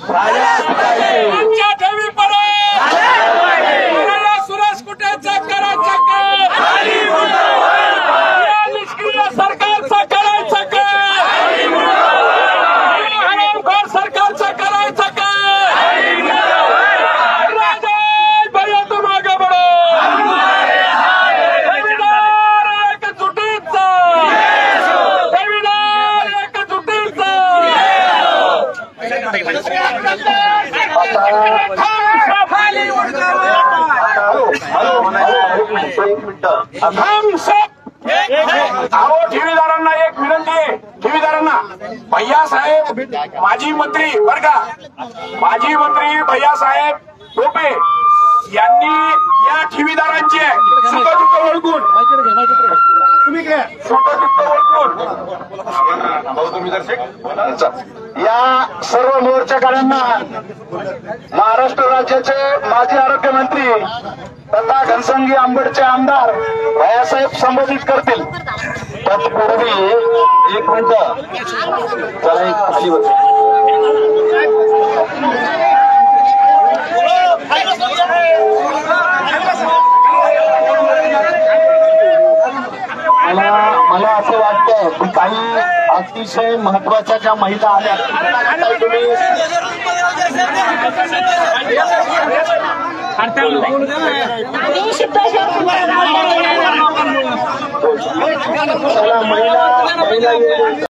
आमच्या ठेवी परत सुरेश कुटेचा करायचा का निष्क्रिय सरकारचा करायचा का हरामखोर सरकारचा करायचा का राजेश भैया तुम आगे बढ़ो एकजुटीचा ठेवीदारांना एक विनंती आहे ठेवीदारांना भैयासाहेब माजी मंत्री बर का माजी मंत्री भैयासाहेब टोपे यांनी या ठेवीदारांचे सुखदुःख ओळखून या सर्व मोर्चेकऱ्यांना महाराष्ट्र राज्याचे माजी आरोग्यमंत्री तथा घनसंगी आंबडचे आमदार भैयासाहेब संबोधित करतील। तत्पूर्वी एक मिनिट चला एक खाली मला असं वाटतं की काही अतिशय महत्वाच्या ज्या महिला आल्या तुम्ही महिला